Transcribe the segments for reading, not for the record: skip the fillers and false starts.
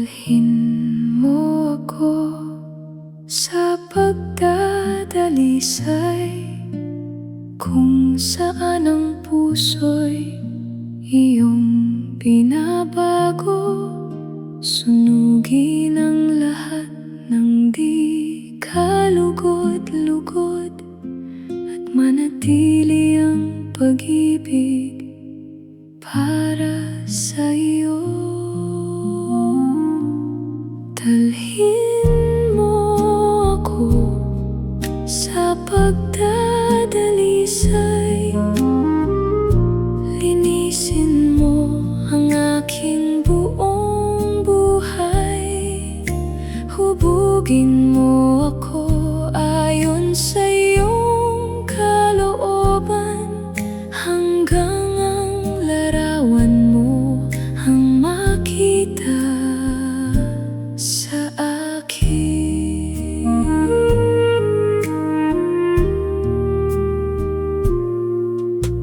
Dalhin mo ako sa pagdadalisay, kung saan ang puso'y iyong binabago. Sunugin ang lahat ng di kalugod-lugod, at manatili ang pag-ibig para sa iyo. Dalhin mo ako sa pagdadalisay, linisin mo ang aking buong buhay. Hubugin mo ako ayon sa iyong kalooban, hanggang ang larawan mo ang makita sa akin.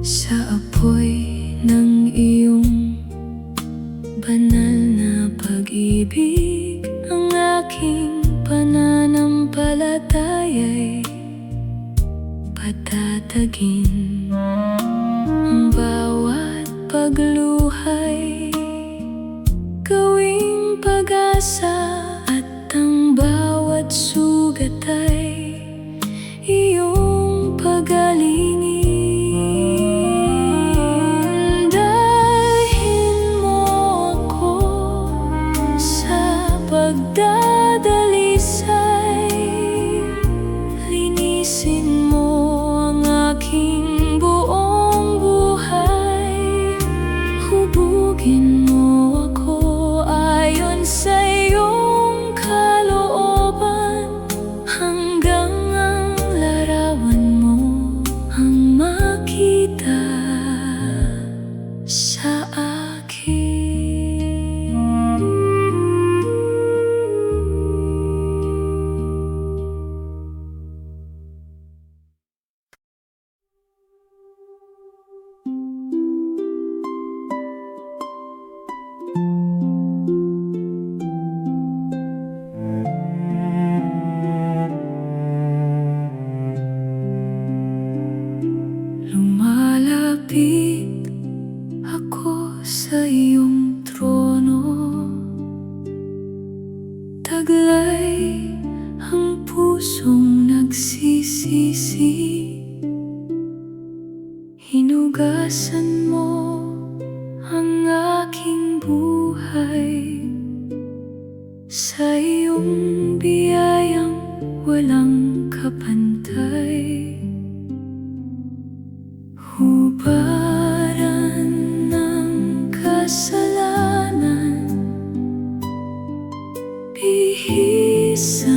Sa apoy ng iyong banal na pag-ibig, ang aking pananampalataya'y patatagin. Ang bawat pagluhay gawing pag-asa, at ang bawat sugat ay iyong pagalingin. Dalhin mo ako sa pagdadalisay, linisin mo ang aking buong buhay. Hubugin mo ako ayon sa iyong kalooban, hanggang ang larawan mo ang makita sa akin. Lumalapit ako sa iyong trono, taglay ang pusong nagsisisi. Hinugasan mo ang aking buhay sa iyong biyayang walang kapantay. Hubaran ng kasalanan, bihisan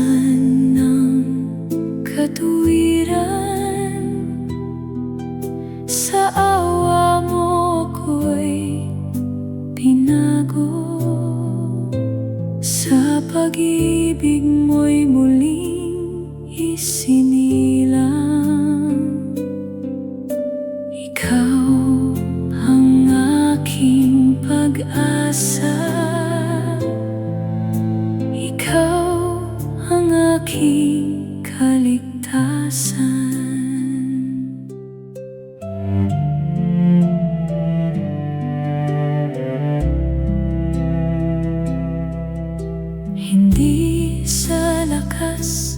ng katuwiran. Sa awa mo ako'y binago, sa pag-ibig mo'y muling isinilang. Ikaw ang aking pag-asa, ikaw ang aking kaligtasan. Hindi sa lakas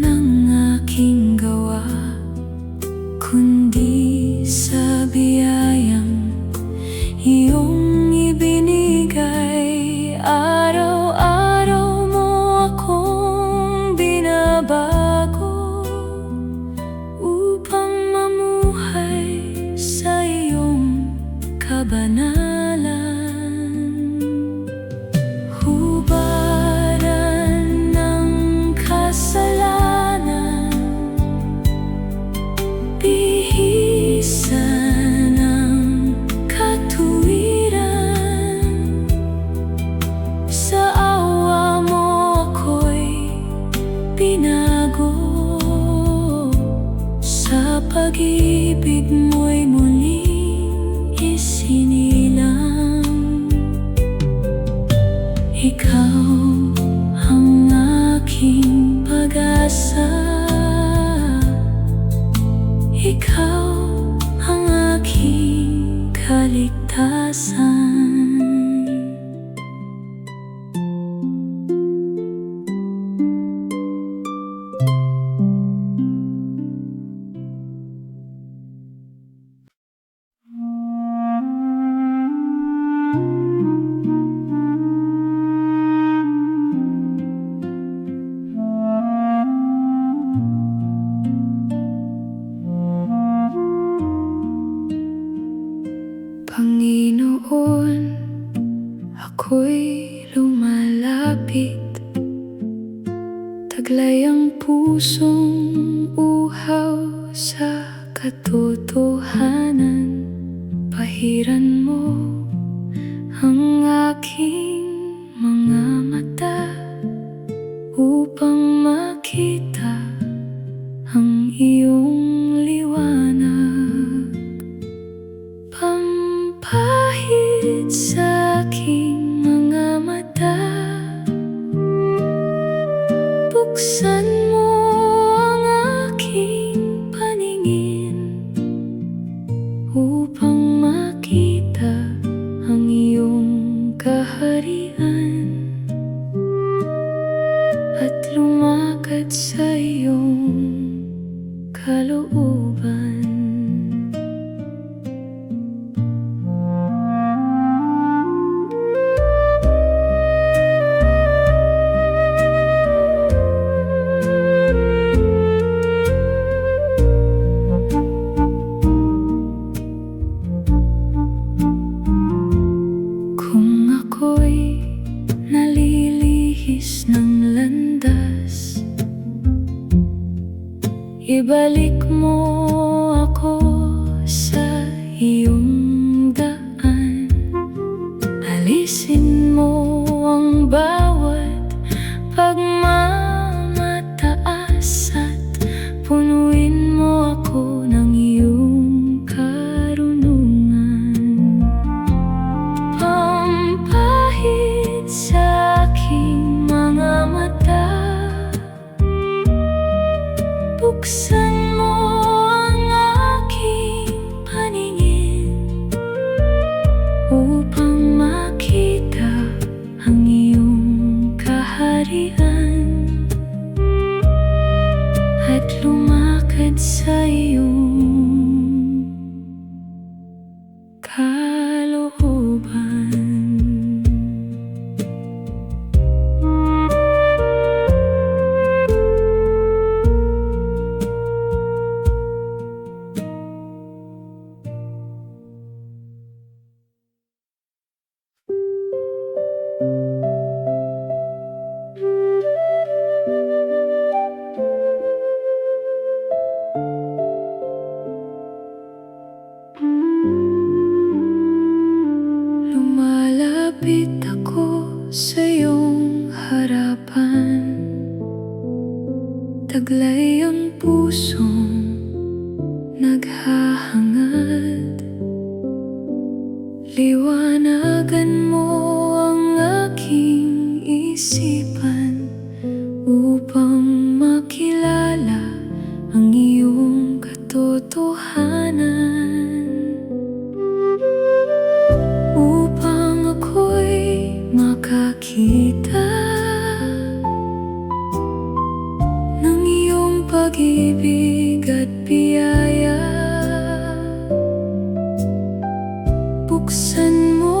ng aking gawa, kundi sa biyayang iyong ibinigay. Panginoon, ako'y lumalapit, taglay ang pusong uhaw sa katotohanan. Pahiran mo ang aking mga mata upang makita ang iyong liwanag. Pampahid sa aking mga mata, buksan mo ang aking paningin upang makita ang iyong kaharian at lumakad sa iyong kalooban. Kung ako'y nalilihis ng landas, ibalik mo ako sa iyong daan. Alisin mo ang bawat pagmamataas at punuin mo ako ng iyong karunungan. Pampahid sa aking mga mata, buksan mo ang aking paningin upang makita ang iyong kaharian at lumakad sa iyong kalooban. Lumalapit ako sa iyong harapan, taglay ang pusong naghahangad. Liwanagan mo ang aking isipan upang makilala ang iyong katotohanan. Upang ako'y makakita ng iyong pag-ibig at biyaya. Buksan mo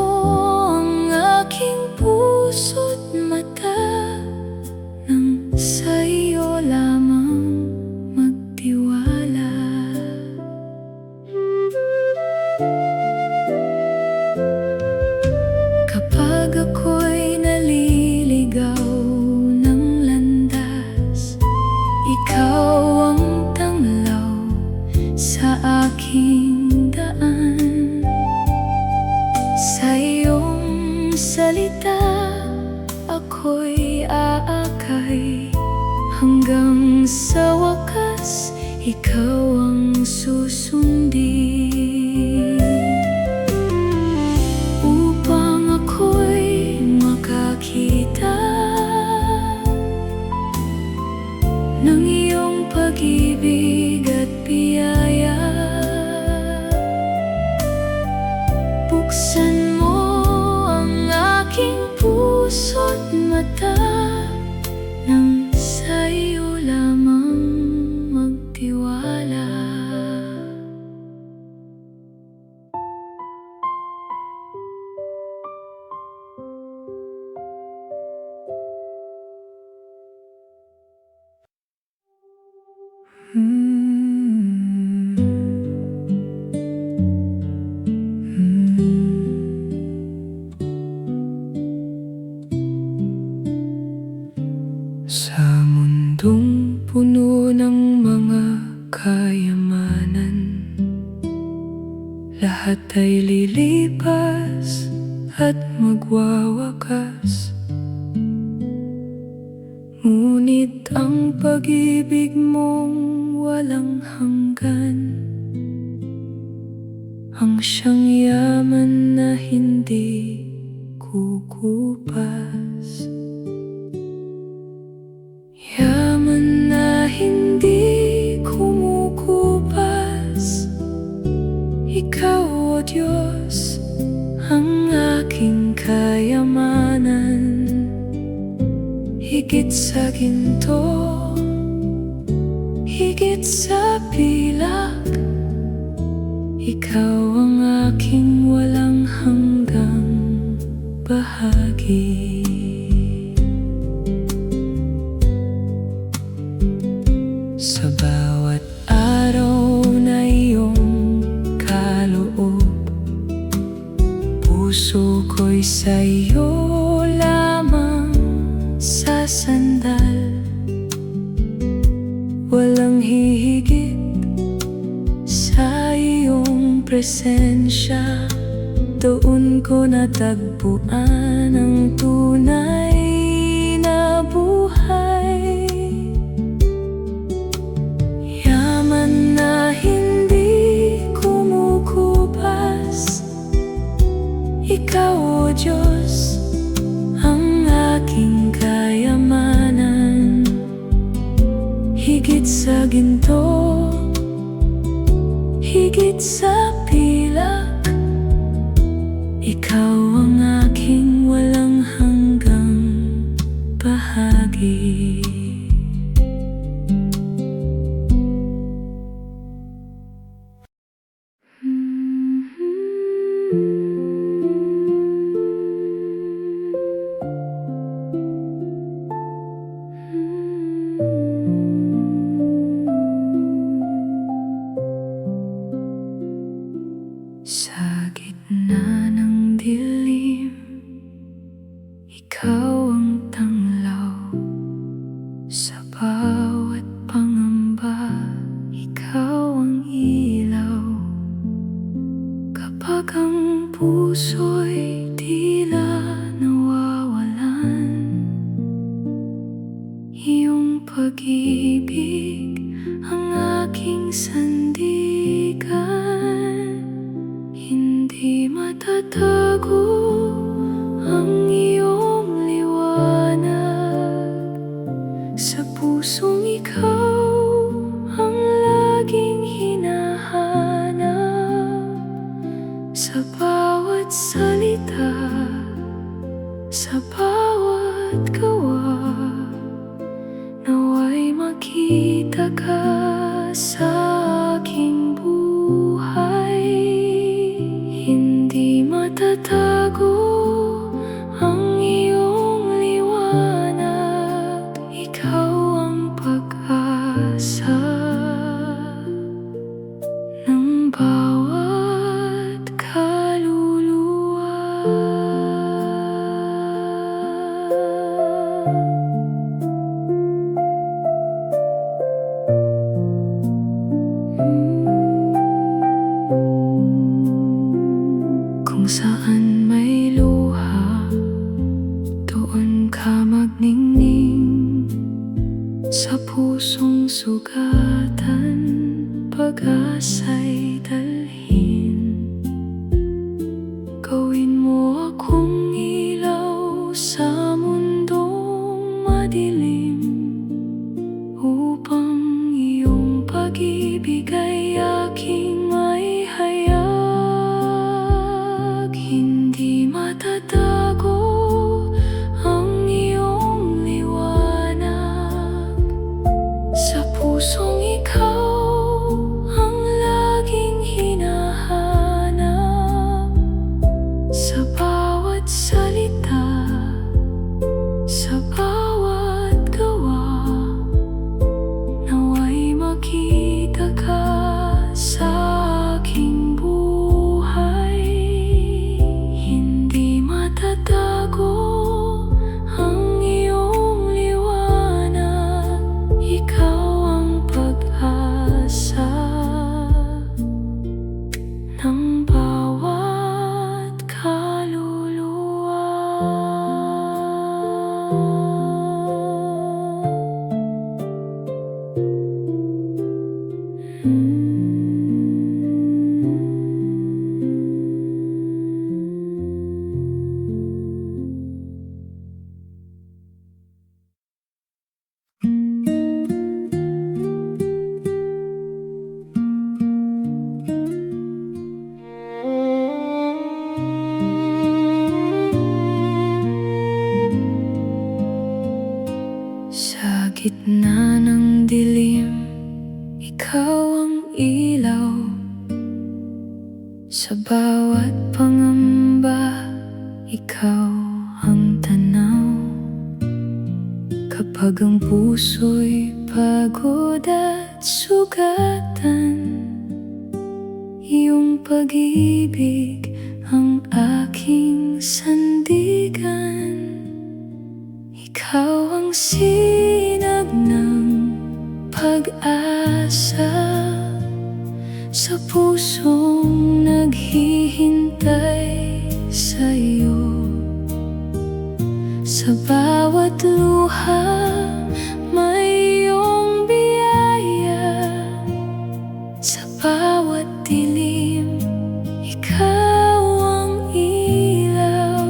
ang aking puso't mata nang sa iyo lamang magtiwala. Kapag ako'y naliligaw ng landas, ikaw ang tanglaw sa aking daan. Sa iyong salita ako'y aakay, hanggang sa wakas ikaw ang susundin. Upang ako'y makakita ng iyong pag-ibig at biyaya, buksan mata nang sa'yo lamang magtiwala. Sa mundong puno ng mga kayamanan, lahat ay lilipas at magwawakas. Ngunit ang pag-ibig mong walang hanggan, ang siyang yaman na hindi kukupas. Yaman na hindi kumukupas. Ikaw, O Diyos, ang aking kayamanan. Higit sa ginto, higit sa pilak, ikaw ang aking walang hanggang bahagi. Sa bawat araw na iyong kaloob, puso ko'y sa'yo lamang sasandal. Walang hihigit sa iyong presensya, doon ko natagpuan ang tunay na buhay. Yaman na hindi kumukupas, ikaw, O Diyos, ang aking kayamanan. Higit sa ginto, higit sa pilak, ikaw ang aking walang hanggang bahagi. Sa gitna ng dilim, ikaw ang tanglaw. Sa bawat pangamba, ikaw ang ilaw. Kapag ang puso'y tila nawawalan, iyong pag-ibig ang aking sandigan. Hindi matatago ang iyong liwanag. Sa pusong ikaw ang laging hinahanap. Sa bawat salita, sa bawat gawa, nawa'y makita ka sa aking buhay. Hindi matatago ang iyong liwanag. Ikaw ang pag-asa ng bawat kaluluwa. Kung saan may luha, doon ka magningning. Sa pusong sugatan, pag-asa'y dalhin. Gawin mo akong ilaw sa mundong madilim, upang iyong pag-ibig ay aking maihayag. Hindi matatago ang iyong salita, sa bawat gawa, nawa'y makita ka sa aking buhay. Hindi matatago ang iyong liwanag, ikaw ang pag-asa ng bawat kaluluwa. Sa gitna ng dilim, ikaw ang ilaw. Sa bawat pangamba, ikaw ang tanaw. Kapag ang puso'y pagod at sugatan, iyong pag-ibig ang aking sandigan. Ikaw ang sinag ng pag-asa sa pusong naghihintay sa'yo. Sa bawat luha, may iyong biyaya. Sa bawat dilim, ikaw ang ilaw.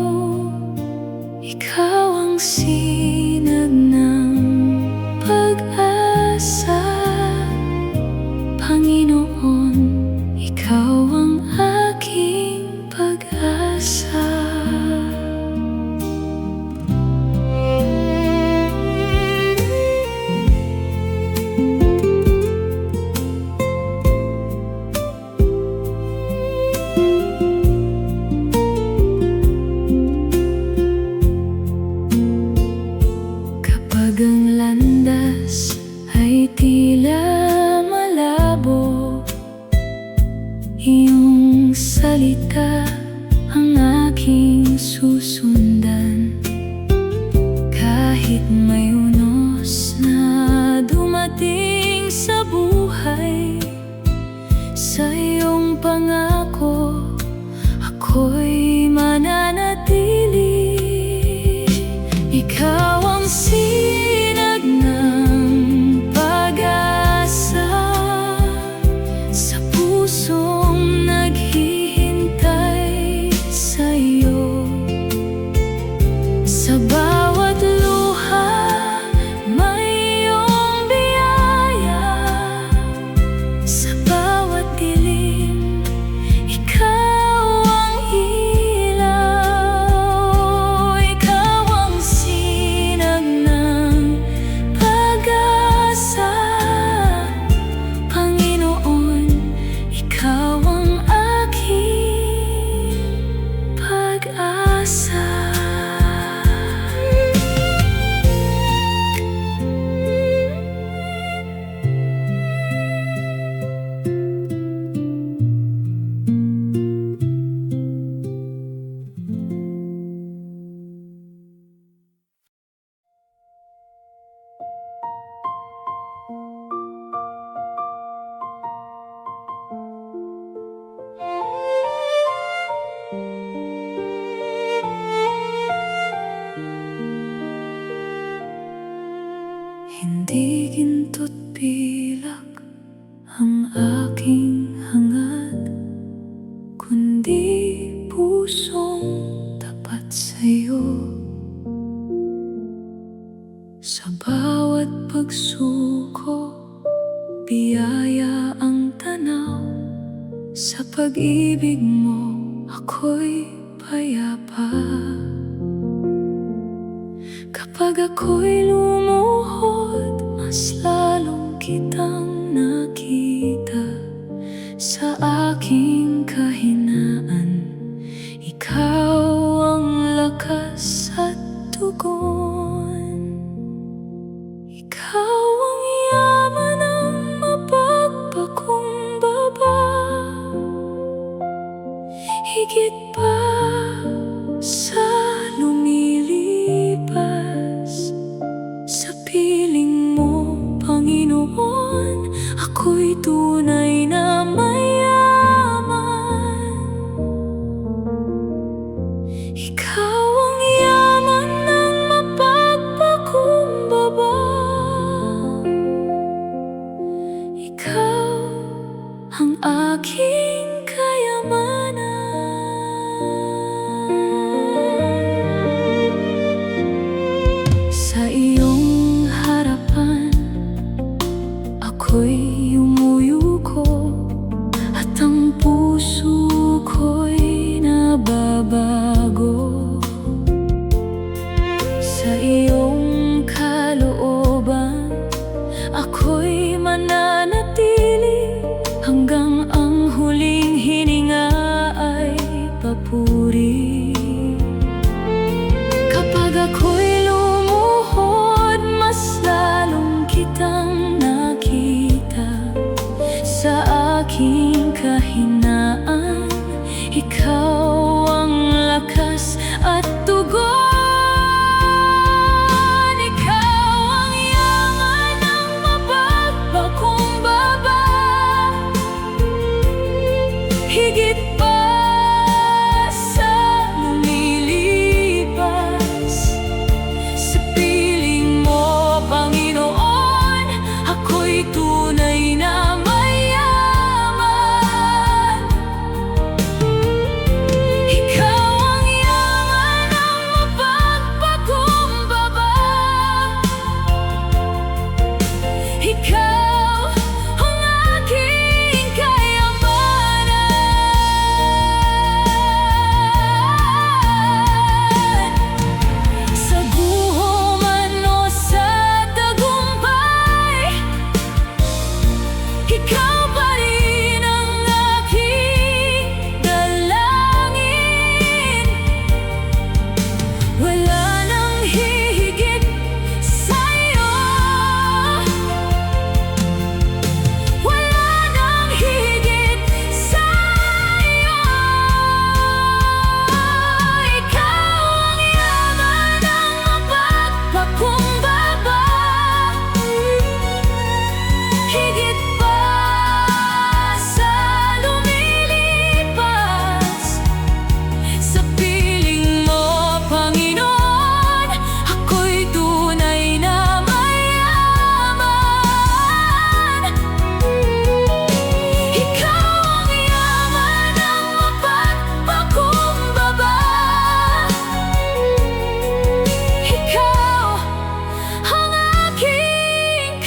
Ikaw ang sinag ng pag-asa, Panginoon, ikaw ang aking pag-asa. Kapag ang landas ay tila malabo, iyong salita ang aking susundan. Kahit may unos na dumating sa buhay, sa iyong pangako ako'y mananatili. Ikaw ang sinag ng pag-asa sa pusong naghihintay sa'yo. Sa bawat luha, may iyong biyaya. Sa bawat dilim, ikaw ang ilaw. Ikaw ang sinag ng pag-asa, Panginoon, ikaw ang aking pag-asa. Hindi ginto't pilak ang aking hangad, kundi pusong tapat sa'yo. Sa bawat pagsuko, biyaya ang tanaw. Sa pag-ibig mo, ako'y payapa. Kapag ako'y lumuhod, mas lalong kitang nakita. Sa aking kahinaan, ikaw ang Ikaw ang yaman ng mapagpakumbaba. Ikaw ang aking kayamanan. Sa iyong harapan ako'y umuyuko, at ang puso ko'y nababago. Sa iyong kalooban ako'y mananatili, hanggang ang huling hininga ay papuri. Kapag ako'y lumuhod, mas lalong kitang nakita. Sa aking kahinaan, ikaw ang lakas at tugon. Ikaw ang yaman ng mapagpakumbaba. Higit pa sa lumilipas, sa piling mo, Panginoon, ako'y tunay na mayaman. Ikaw ang yaman ng mapagpakumbaba. Ikaw ang aking kayamanan. Sa guho man o sa tagumpay, ikaw pa rin ang aking dalangin. Wala nang hihigit sa'yo. Wala nang higit sa'yo. Ikaw ang yaman ng mapagpakumbaba. Higit pa sa lumilipas, sa piling mo, Panginoon, ako'y tunay na mayaman. Ikaw ang yaman ng mapagpakumbaba. Ikaw ang aking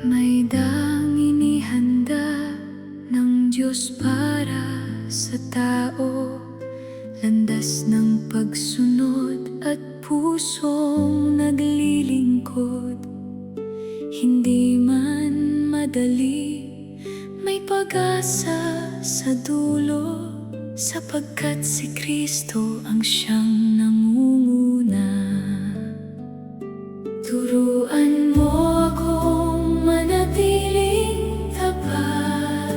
May daang inihanda ng Diyos para sa tao, landas ng pagsunod at pusong naglilingkod. Hindi man madali, may pag-asa sa dulo, sapagkat si Kristo ang siyang nangunguna. Turuan mo akong manatiling tapat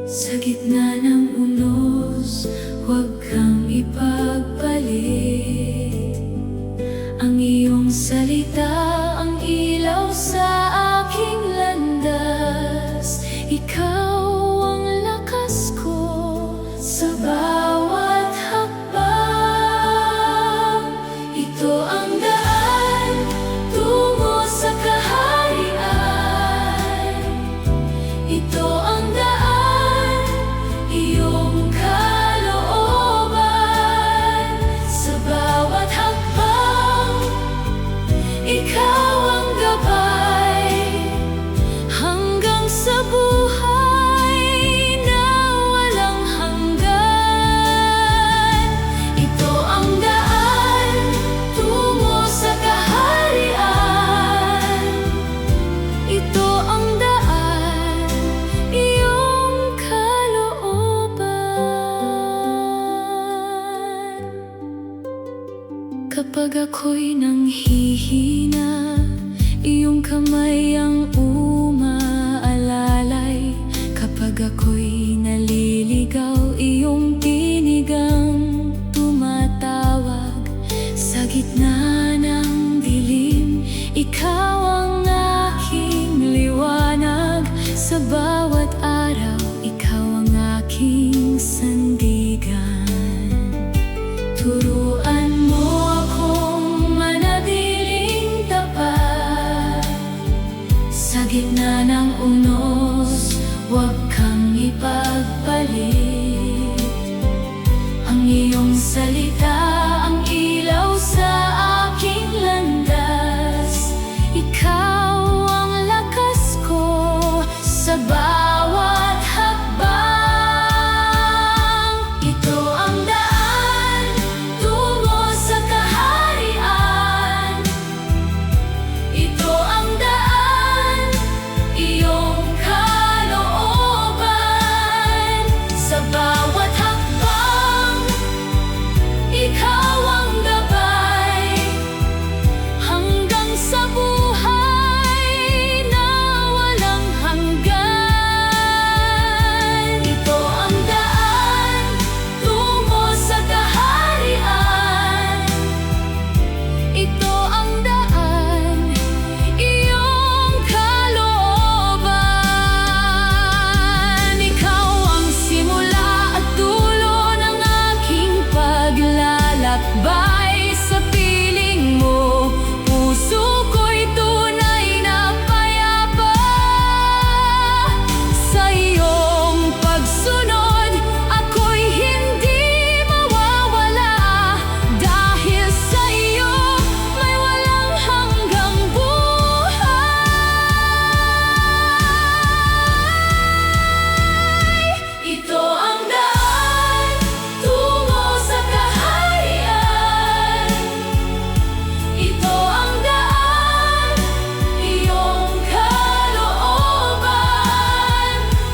sa gitna ng unos, huwag kang ipagpalit. Ang iyong salita ang ilaw sa aking landas. Ikaw ang lakas ko sa bawat hakbang. Kapag ako'y nanghihina, iyong kamay ang umaalalay. Kapag ako'y naliligaw, iyong tinig ang tumatawag. Sa gitna ng dilim, ikaw ang aking liwanag. Sa bawat araw, ikaw ang aking sandigan. Turuan mo akong manatiling tapat. Sa gitna ng unos, huwag kang ipagpalit. Ang iyong salita, ang ilaw sa aking landas. Ikaw ang lakas ko sa bawat hakbang. Ito ang daan tungo sa kaharian. Ito ang daan, iyong kalooban. Sa bawat hakbang, ikaw ang gabay. Hanggang sa buhay na walang hanggan. Ito ang daan tungo sa kaharian. Ito ang daan, iyong kalooban. Ikaw ang simula at dulo ng aking paglalakbay. Sa piling mo, puso ko'y tunay na payapa. Sa iyong pagsunod, ako'y hindi mawawala. Dahil sa iyo, may walang hanggang buhay. Ito ang daan tungo sa kaharian. Ito ang daan, iyong kalooban.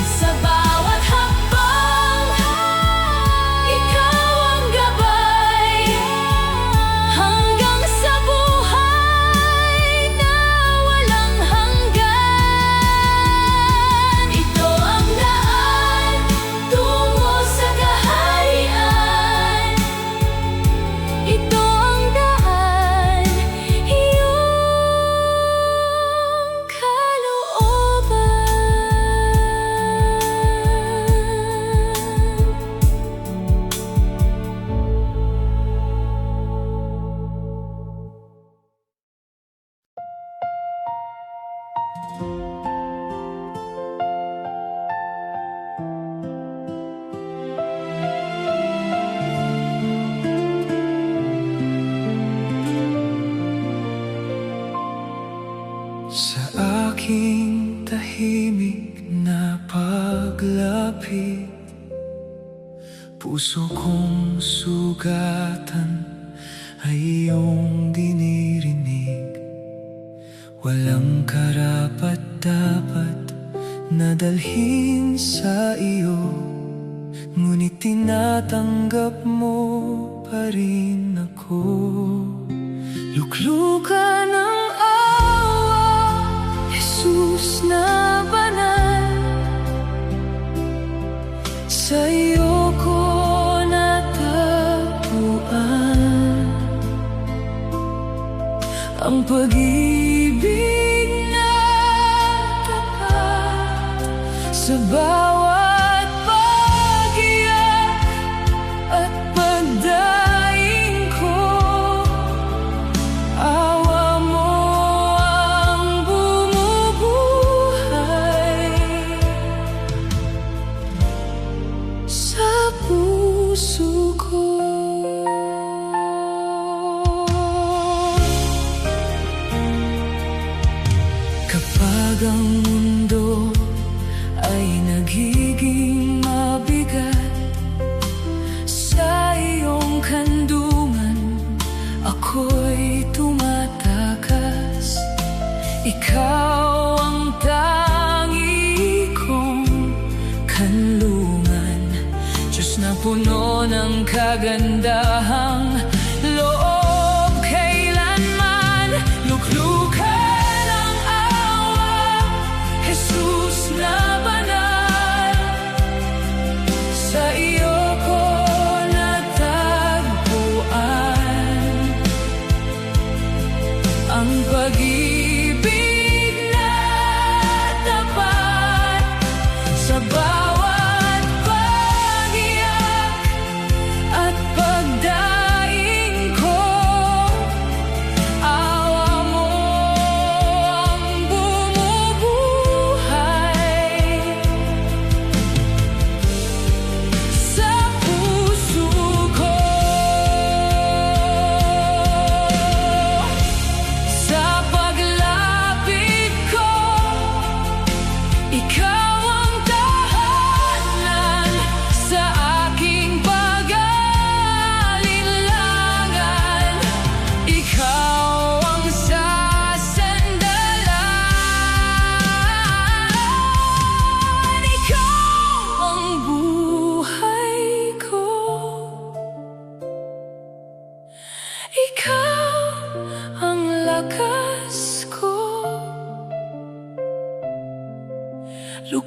Sa bawat hakbang, ikaw ang gabay. Hanggang sa buhay na walang hanggan. Ito ang daan tungo sa kaharian. Ito ang daan, iyong kalooban. Sa aking tahimik na paglapit, puso kong sugatan ay iyong dinirinig. Walang karapat-dapat na dalhin sa iyo, ngunit tinatanggap mo pa rin ako. Luklukan ng awa, Jesus na banal. Sa iyo ko natagpuan ang pag-ibig na tapat. Sa bawat pag-iyak at pagdaing ko, awa mo ang bumubuhay sa puso ko. Kapag ang mundo ay nagiging mabigat, sa iyong kandungan ako'y tumatakas. Ikaw ang tangi kong kanlungan, Diyos na puno ng kagandahang loob.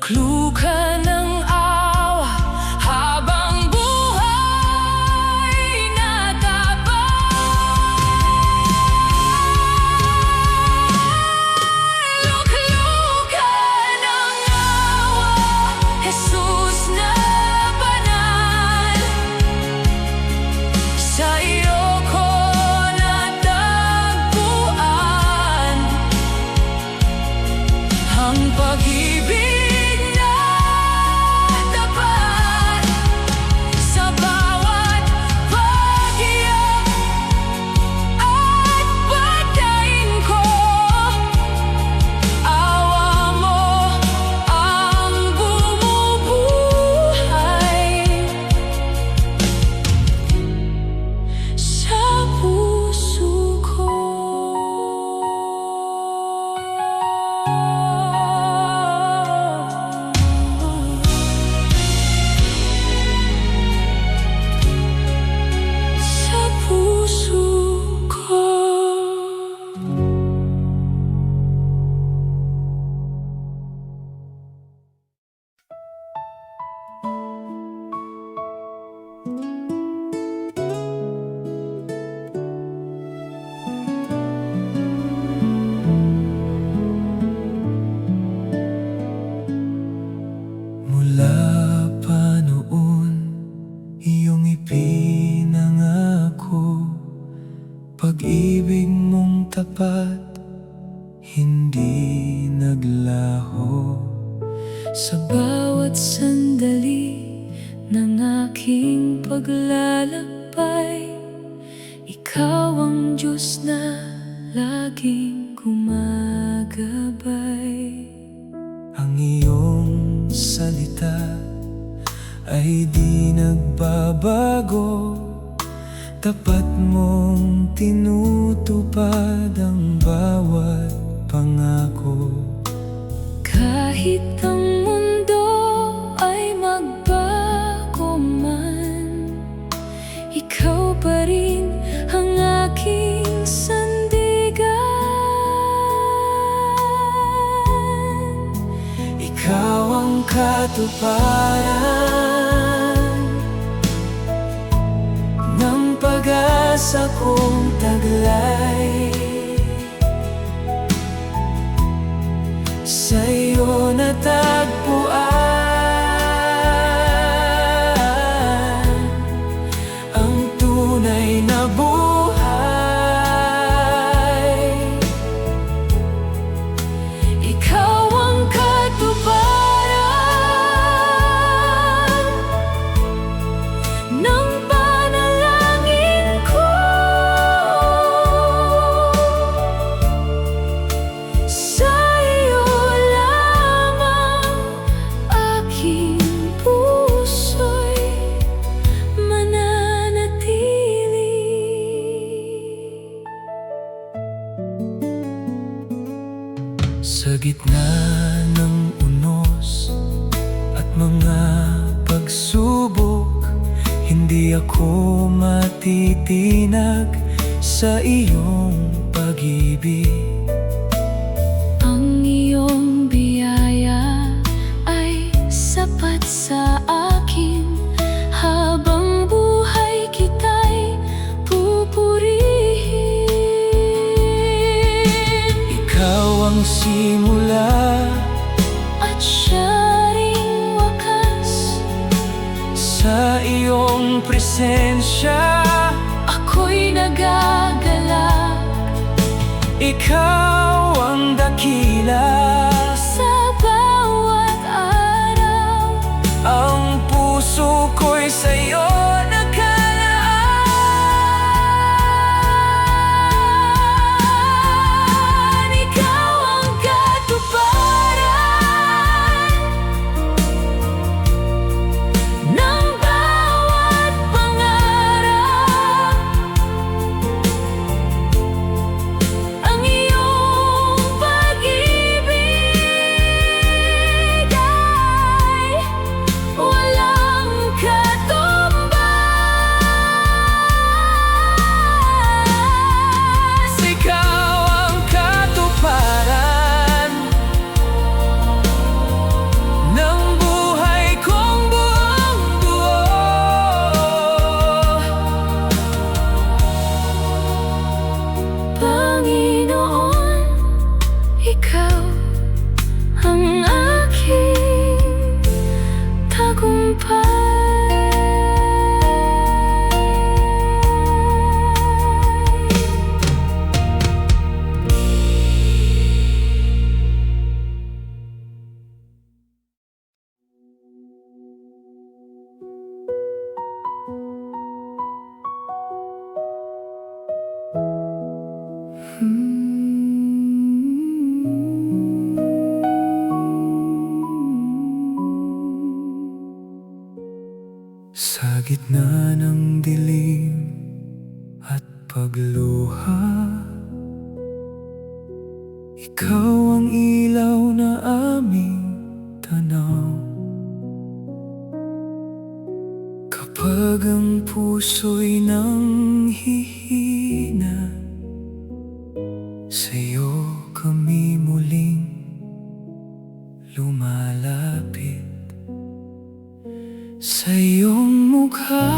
Luklukan ng awa habang buhay natabay. Luklukan ng awa, Jesus na banal. Sa iyo ko natagpuan ang pag-ibig na tapat. Sa bawat pag-iyak at pagdaing ko, awa mo ang bumubuhay sa puso ko. Sa puso ko. Mula pa noon, iyong ipinangako, pag-ibig mong tapat, hindi naglaho. Sa bawat sandali ng aking paglalakbay, ikaw ang Diyos na laging gumagabay. Ang iyong salita ay di nagbabago, tapat mong tinutupad ang bawat pangako. Kahit ang mundo ay magbago man, ikaw pa rin ang aking sandigan. Ikaw ang katuparan ng pag-asa kong taglay. Sa iyo natagpuan ang tunay na buhay. Ikaw ang katuparan ng panalangin ko. Sa iyo lamang aking puso'y mananatili. Sa gitna ng unos at mga pagsubok, hindi ako matitinag sa iyong pag-ibig. Ang iyong biyaya ay sapat sa akin, habang buhay kita'y pupurihin. Ikaw ang simula At siya ring wakas, sa iyong presensya. ako'y nagagalak. Ikaw ang dakila, Sa bawat araw, ang puso ko'y sa'yo nakalaan. ikaw ang katuparan ng bawat pangarap. Ang iyong pag-ibig pagluha. Ikaw ang ilaw na aming tanaw. Kapag ang puso'y nanghihina, sa'yo kami muling lumalapit. Sa iyong mukha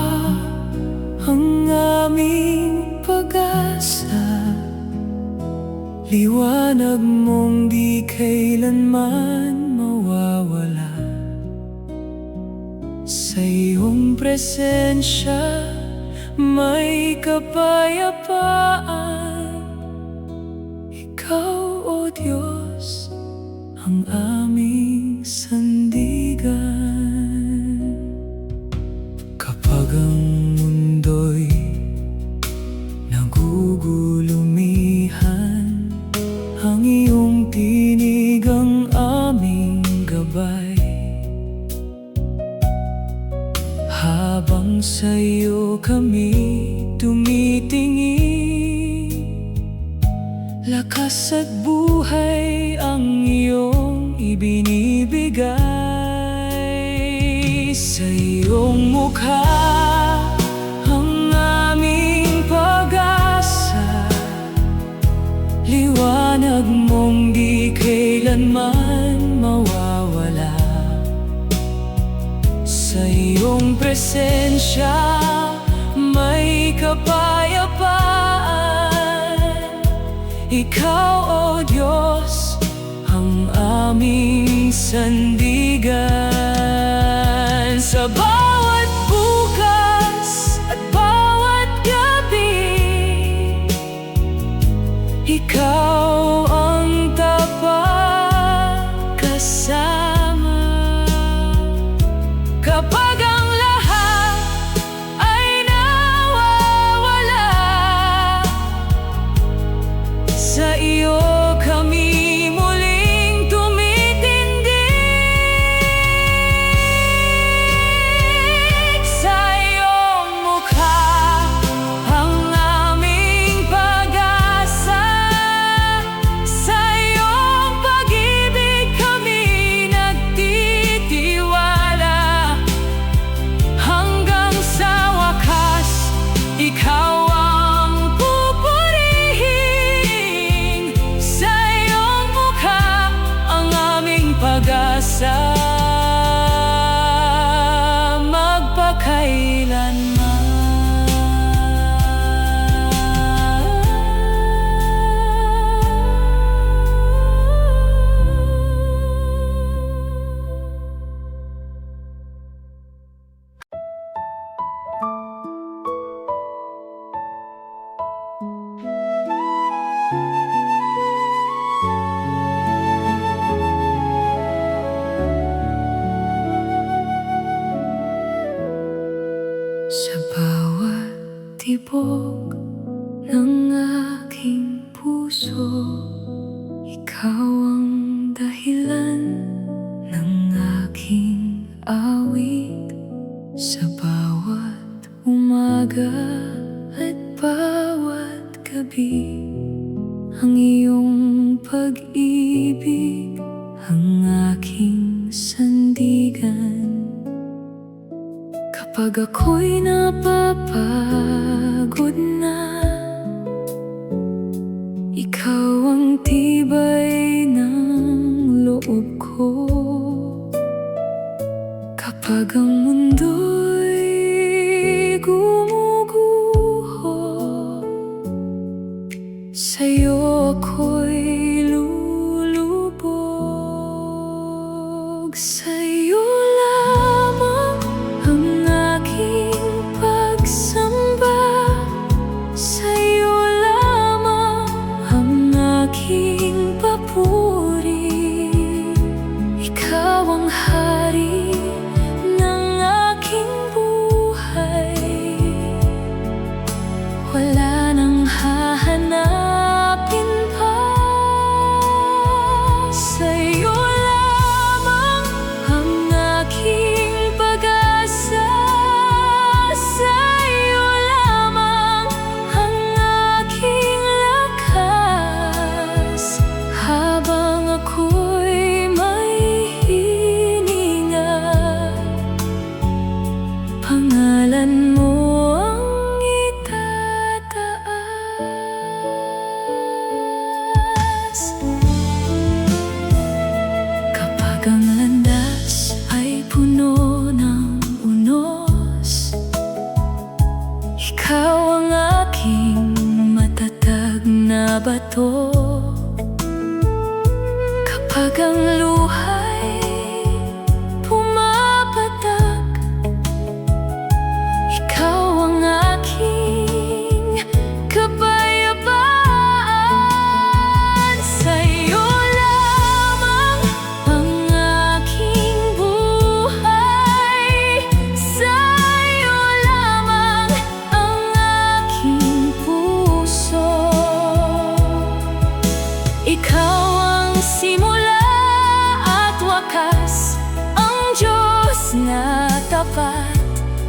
ang aming pag-asa, liwanag mong di kailanman mawawala. Sa iyong presensya may kapayapaan. Ikaw, O Diyos, ang aming sandigan. Kapag ang mundo'y nagugulumihan, ang iyong tinig ang aming gabay. Habang sa'yo kami tumitingin, lakas at buhay ang iyong ibinibigay. Sa iyong mukha ang aming pag-asa, liwanag mong di kailanman mawawala. Sa iyong presensya may kapayapaan. Ikaw, O Diyos, ang aming sandigan. Sa bawat bukas at bawat gabi, ikaw ang tapat kasama. Kapag ang lahat ay nawawala, sa iyo kami muling tumitindig. Sa iyong mukha ang aming pag-asa, sa iyong pag-ibig kami nagtitiwala. Hanggang sa wakas, ikaw ang pupurihin. Sa iyong mukha ang aming pag-asa magpakailanman. Sa bawat tibok ng aking puso, ikaw ang dahilan ng aking awit. Sa bawat umaga at bawat gabi, ang iyong pag-ibig ang aking sandigan. Kapag ako'y napapagod na, ikaw ang tibay ng loob ko. Kapag ang mundo'y gumuguho, sa'yo ako'y lulubog. Sa'yo lamang ang aking pagsamba. Ikaw ang aking matatag na bato. Kapag ang luha'y pumapatak, ikaw ang aking kapayapaan. Sa'yo lamang ang aking buhay, sa'yo lamang ang aking puso. Ikaw ang simula at wakas, ang Diyos na tapat,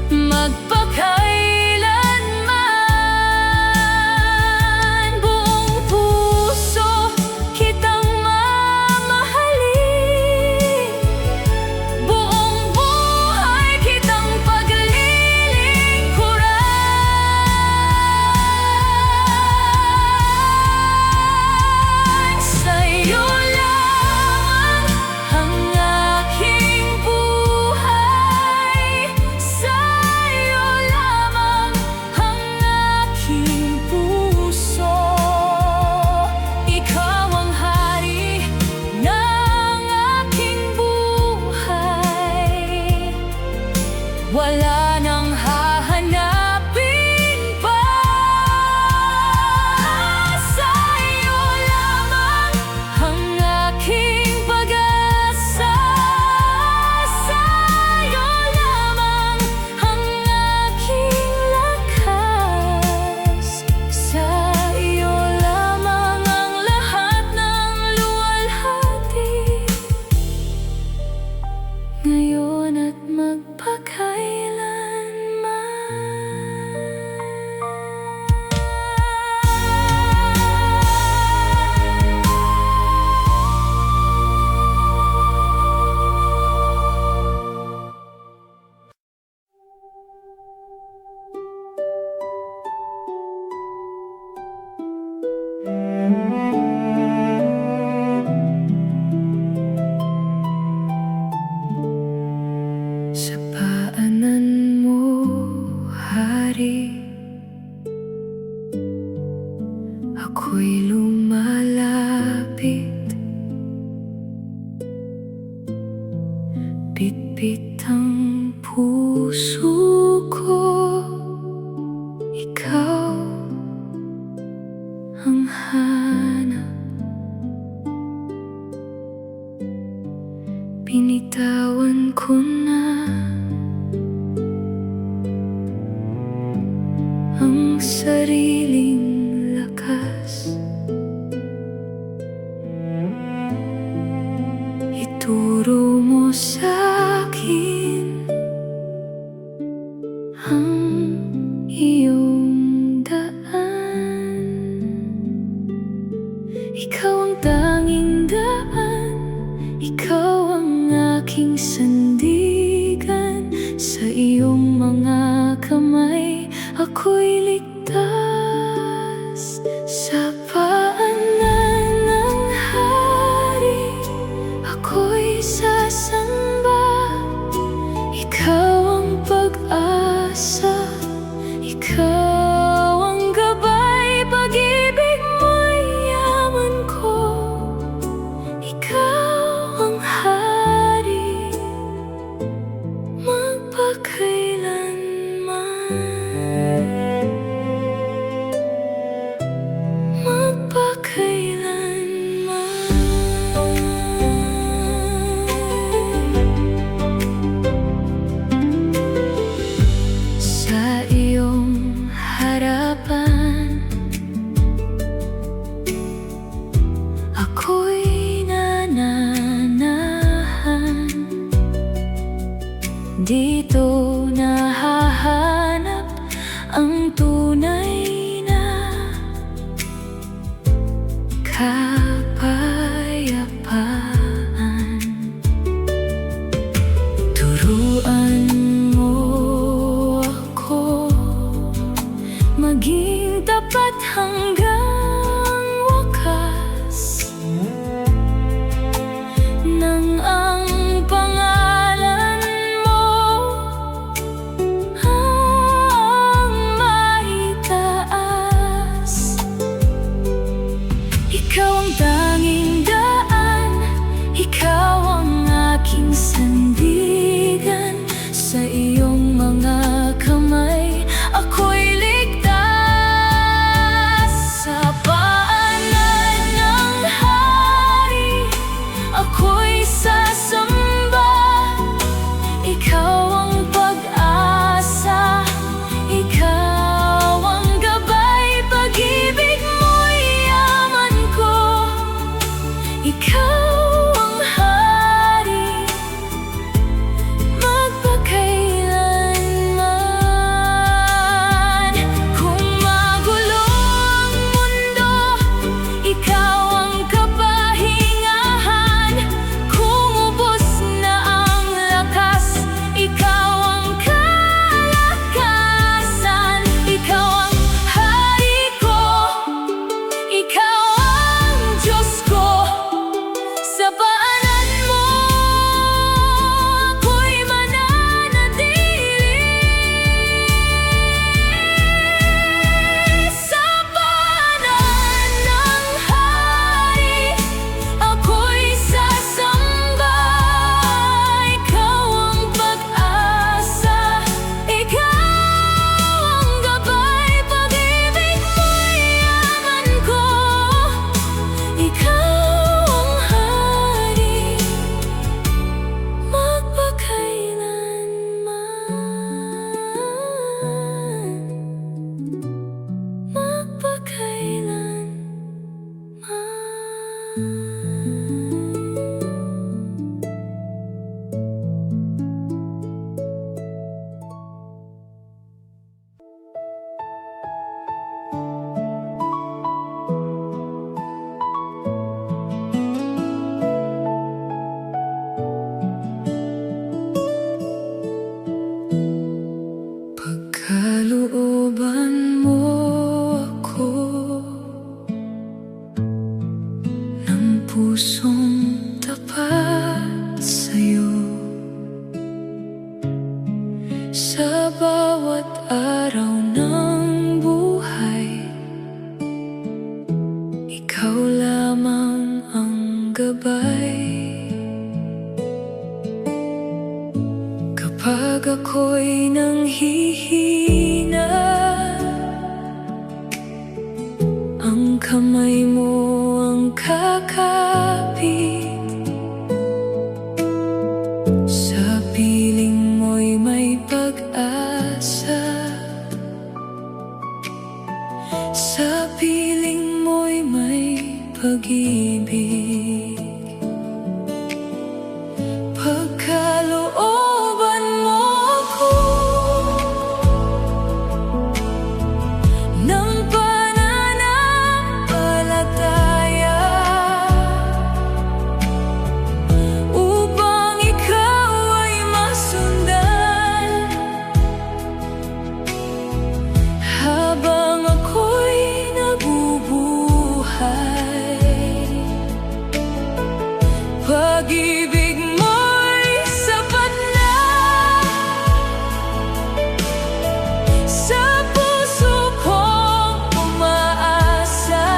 magpakailanman. Buong puso kitang mamahalin, buong buhay kitang paglilingkuran. Sa'yo lamang ang aking buhay, sa'yo lamang ang aking puso. Ikaw ang hari ng aking buhay, wala nang hahanapin pa. Sa'yo lamang ang aking pag-asa, sa'yo lamang ang aking lakas, sa'yo lamang ang lahat ng luwalhati, ngayon at magpakailanman. Sa paanan mo, Hari, ako'y lumalapit. Bitbit ang puso ko, ikaw ang hanap. Binitawan ko na ang sariling lakas. Ituro mo sa'kin ang iyong daan. Ikaw ang tanging daan, ikaw ang aking sandigan. Sa iyong mga kamay ako'y ligtas. Sa paanan ng hari ako'y sasamba. Ikaw ang pag-asa, ikaw ang gabay, pag-ibig mo'y yaman ko. Ikaw ang hari, magpakailanman. Sa iyong harapan ako'y nananahan. Dito nahahanap ang tunay na kapayapaan. Turuan mo ako maging tapat hanggang wakas, nang ang pangalan mo ang ako'y nanghihina, ang kamay mo ang kakapit sa piling mo'y may pag-asa, sa piling mo'y may pag-ibig. Pagkalooban mo ako ng pananampalataya, upang ikaw ay masundan, habang ako'y nabubuhay. Pag-ibig mo'y sapat na sa puso kong umaasa.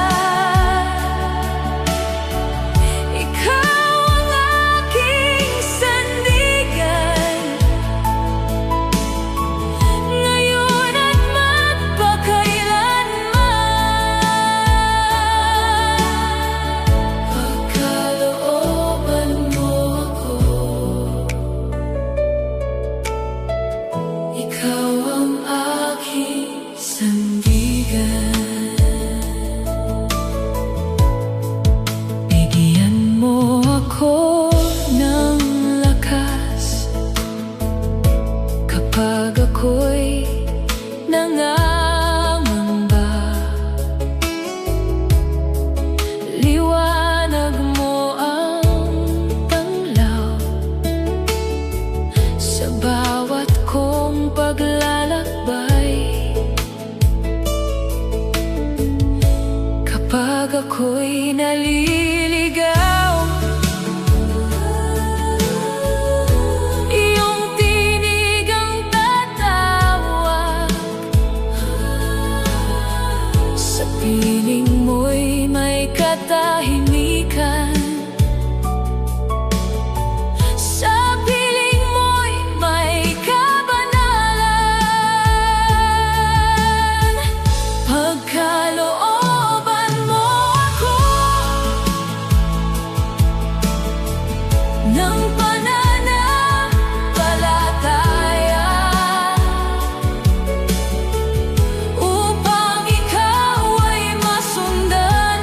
Ikaw ang aking sandigan, ngayon at magpakailanman. Pagkalooban mo ako, ikaw ang aking sandigan. Bigyan mo ako ng lakas kapag ako'y nangangamba. Liwanag mo ang tanglaw sa bawat kong paglalakbay. Kapag ako'y naliligaw, iyong tinig ang tatawag, sa piling mo'y may katahimikan, sa piling mo'y may kabanalan. Pagkalooban mo ako ng pananampalataya, upang ikaw ay masundan,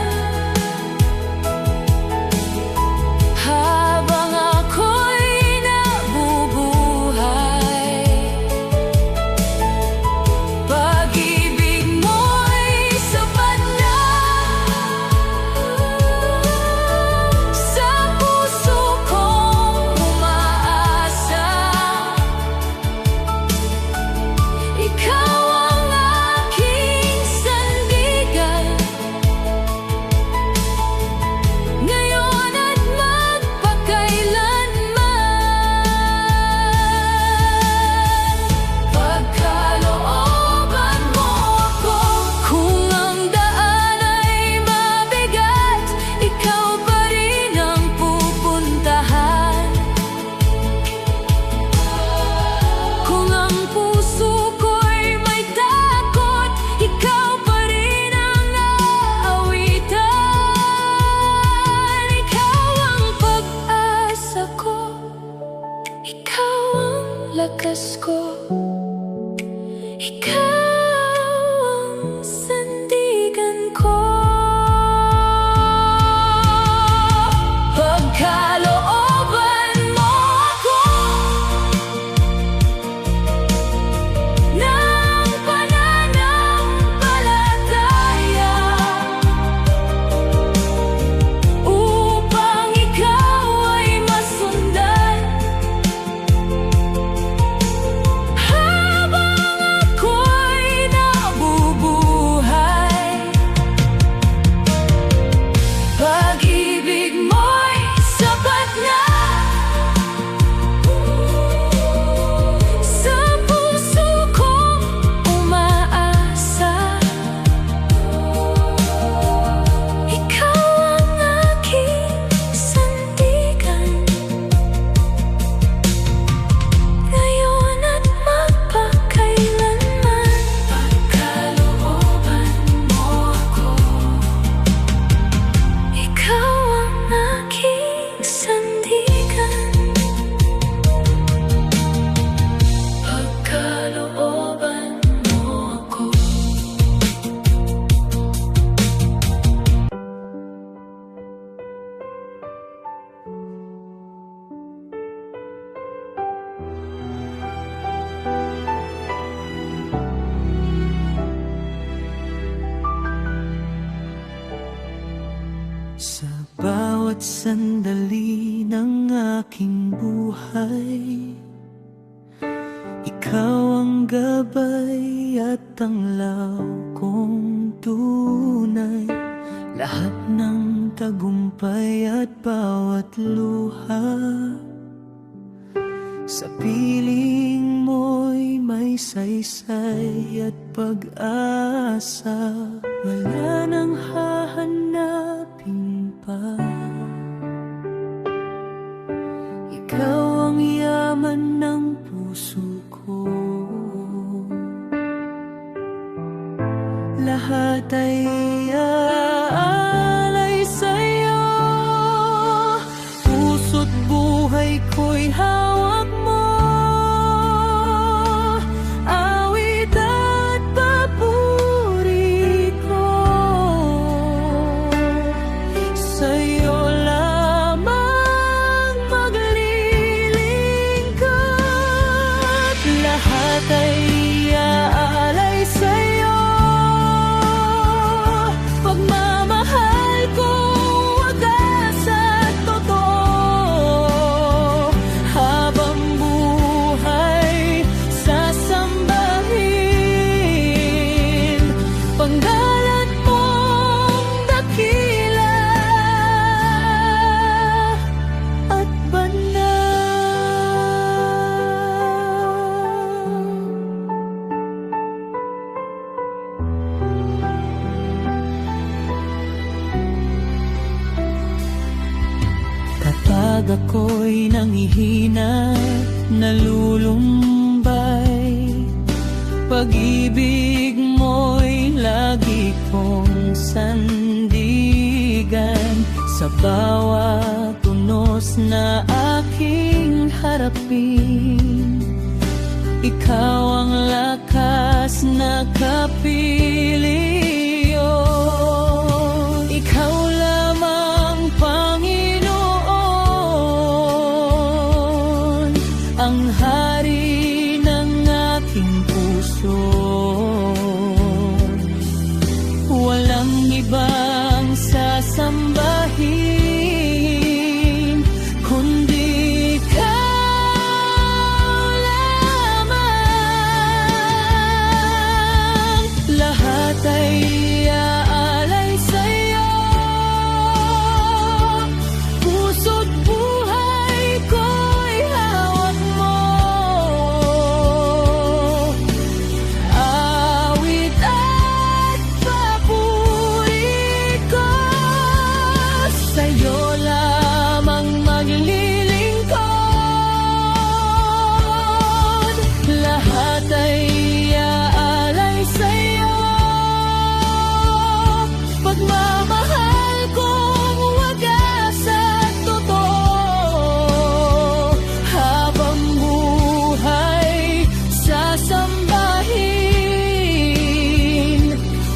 Sa bawat sandali ng aking buhay, ikaw ang gabay at tanglaw kong tunay. Lahat ng tagumpay at bawat luha, sa piling mo'y may saysay at pag-asa. Wala nang hahanapin pa. Ikaw ang yaman ng puso ko. Lahat ay aalay sa'yo. Puso't buhay ko'y hawak mo. Awit at papuri ko. Sa'yo lamang maglilingkod. Lahat ay aalay sa'yo. Pagmamahal ko wagas at totoo. Habang buhay sasambahin panggalan mong dakila at banal. Kapag ako'y nangihina, nalulumbay, pag-ibig mo'y lagi kong sandigan. Sa bawat tunos na aking harapin, ikaw ang lakas na kapiliyo. Ikaw lamang, Panginoon, ang hari ng aking puso. Walang ibang sasambahin kundi ikaw lamang. Lahat ay aalay sa'yo. Puso't buhay ko'y hawak mo. Awit at papuri ko. Sa'yo lamang maglilingkod. Lahat ay aalay sa'yo. Pagmamahal kong wagas at totoo. Habang buhay sasambahin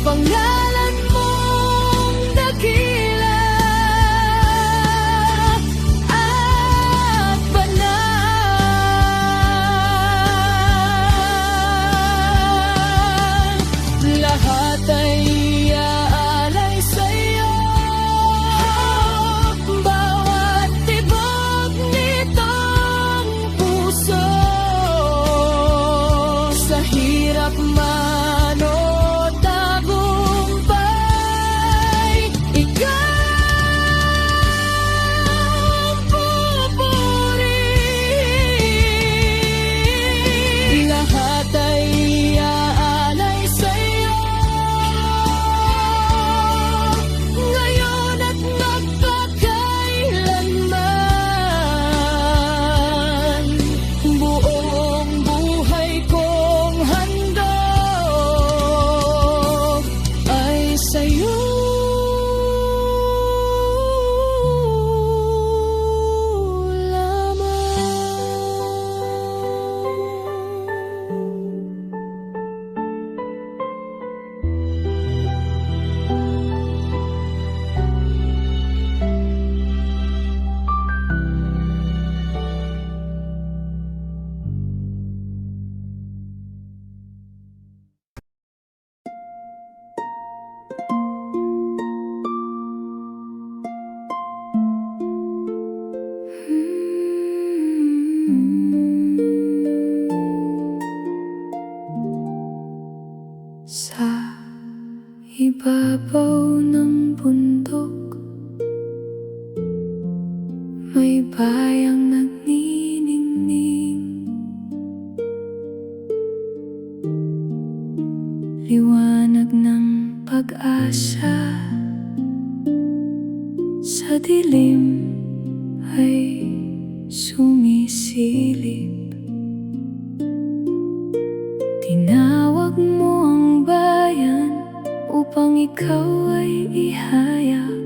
pangalan mong dakila at banal. Lahat ay aalay sa'yo. Bawat tibok nitong puso. Sa hirap man o tagumpay, ikaw ang pupurihin. Lahat ay aalay sa'yo. ibabaw ng bundok, may bayang nagniningning. Liwanag ng pag-asa sa dilim ay sumisilip. Tinawag mo ang bayan upang ikaw ay ihayag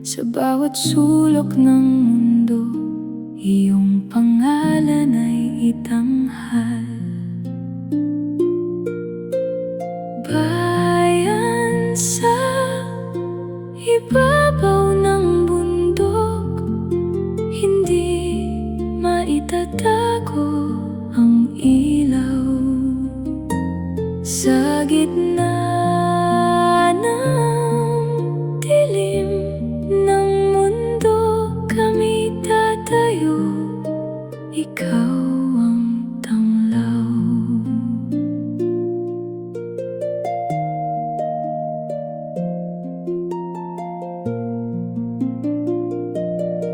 sa bawat sulok ng mundo. Iyong pangalan ay itanghal. Bayan sa ibabaw ng bundok, hindi maitatago ang ilaw. Sa gitna ng dilim ng mundo kami tatayo, ikaw ang tanglaw.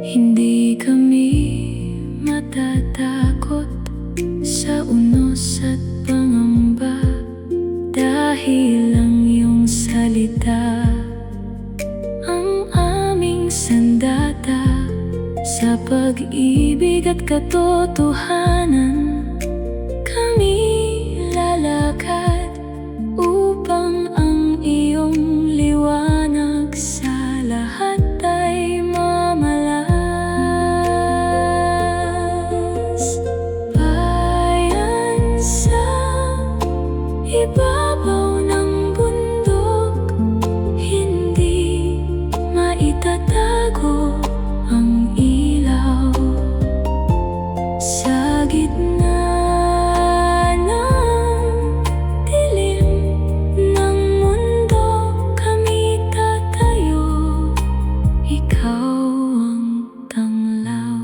Hindi kami matatakot sa unos at pangamba, dahil ang iyong salita ang aming sandata. Sa pag-ibig at katotohanan kami lalakad upang ang iyong liwanag sa lahat ay mamalas. Bayan sa ibabaw ng bundok, hindi maitatago ang ilaw. Sa gitna ng dilim ng mundo kami tatayo, ikaw ang tanglaw.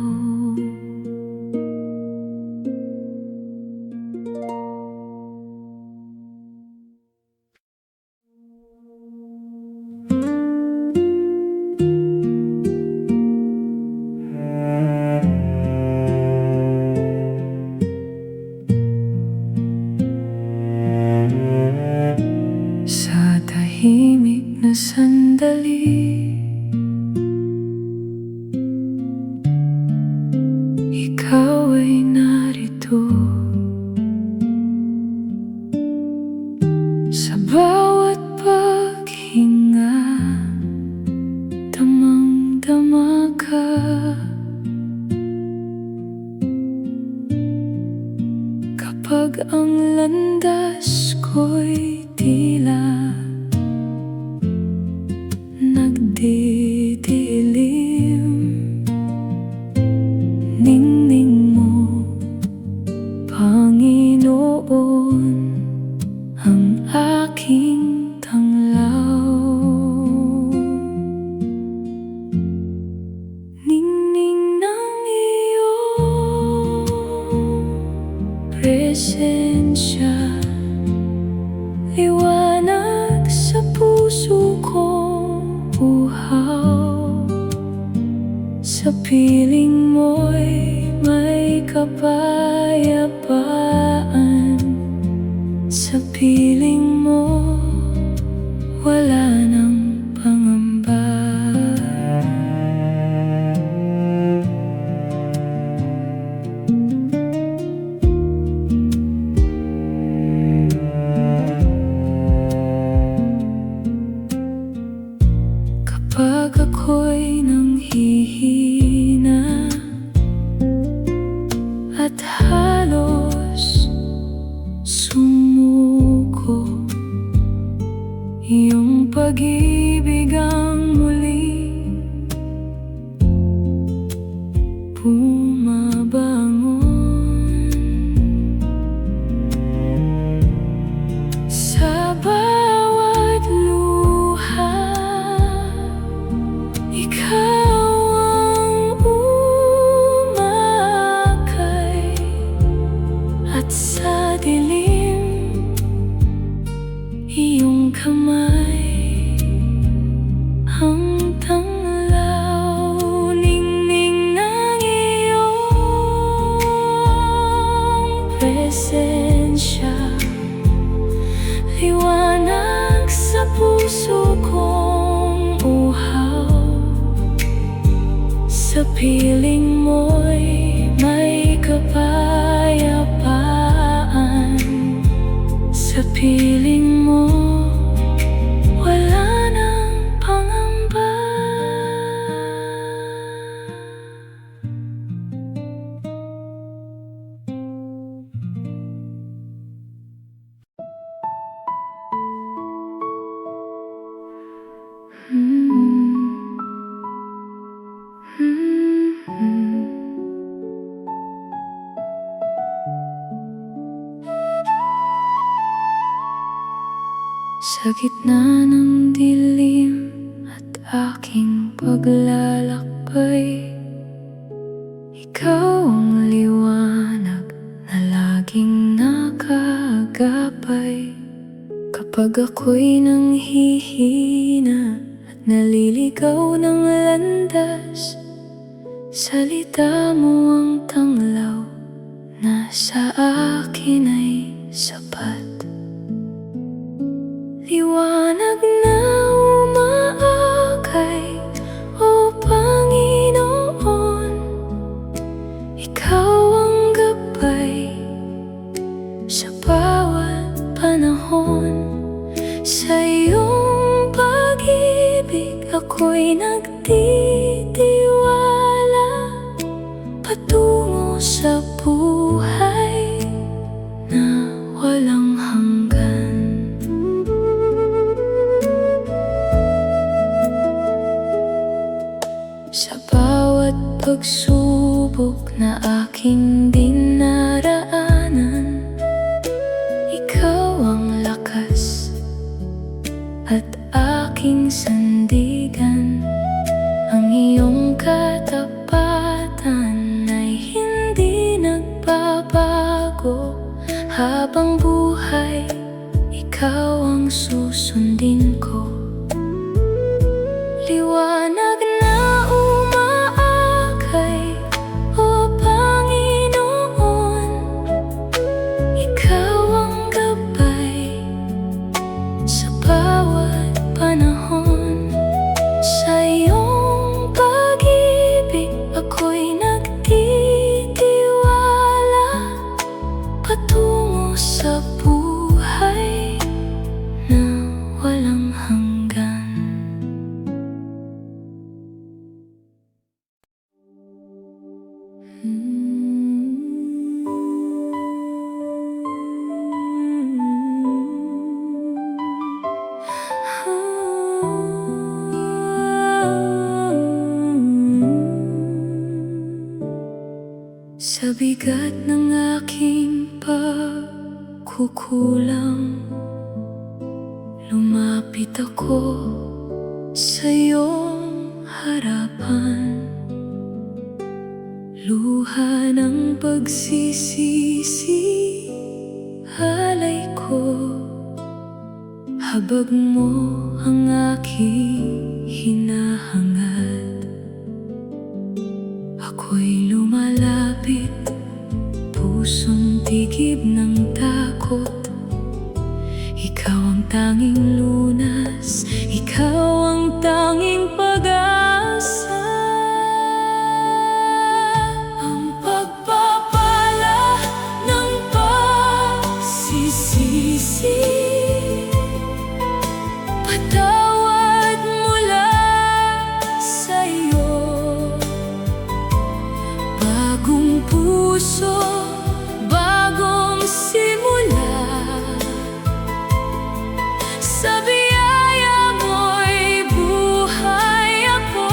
Sa tahimik na sandali, ikaw ay narito. Sa bawat paghinga, damang-dama ka. Kapag ang landas ko'y tila nagdidilim, ningning mo, Panginoon, ang aking tanglaw. Ningning ng iyong presensya, liwanag sa puso kong uhaw. Sa piling mo'y may kapayapaan. Sa piling mo wala nang pangamba. Kapag ako'y nanghihina at halos sumuko, iyong pag-ibig ang muling bumabangon. Sa bawat luha, ikaw ang umakay, at sa dilim iyong kamay Sa gitna ng dilim at aking paglalakbay, ikaw ang liwanag na laging nakaagapay. Kapag ako'y nanghihina at naliligaw ng landas, salita mo ang tanglaw na sa akin ay sapat. Liwanag na umaakay, O Panginoon, Ikaw ang gabay sa bawat panahon. Sa iyong pag-ibig ako'y nagtitiwala, patungo sa buhay na walang hanggan. Sa bawat pagsubok na aking dinaraanan, ikaw ang lakas at aking sandigan. Ang iyong katapatan ay hindi nagbabago. Habang buhay, ikaw ang susundin ko. Liwanag na umaakay, O Panginoon, Ikaw ang gabay sa bawat panahon. Sa iyong pag-ibig ako'y nagtitiwala, patungo sa buhay na walang hanggan. Sa bigat ng aking pagkukulang, lumapit ako sa iyong harapan. Luha ng pagsisisi, halay ko. Habag mo ang aking hinahangad. Ako'y lumalapit, pusong tigib ng takot. Ikaw ang tanging lunas, ikaw ang tanging pag-asa. Ang pagpapala ng pagsisisi, patawad mula sa iyo. Bagong puso, bagong simula. Sa biyaya mo'y buhay ako.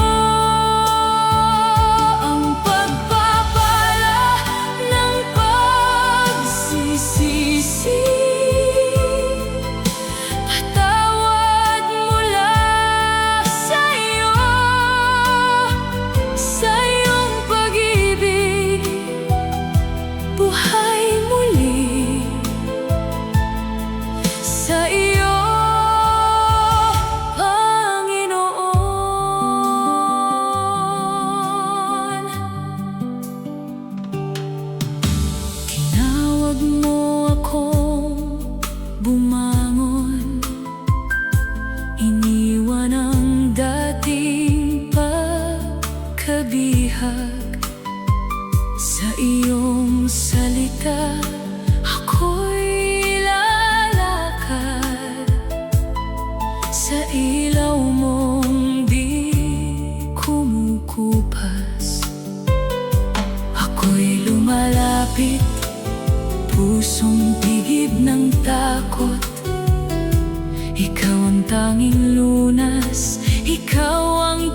Ang pagpapala ng pagsisisi, patawad mula sa iyo. Sa iyong pag-ibig, buhay muli. Sa iyo, Panginoon. Tinawag mo akong bumangon, iniwan ang dating pagkabihag. Sa iyong salita ako'y lalakad, sa ilaw mong di kumukupas. Ako'y lumalapit, pusong tigib ng takot. Ikaw ang tanging lunas, ikaw ang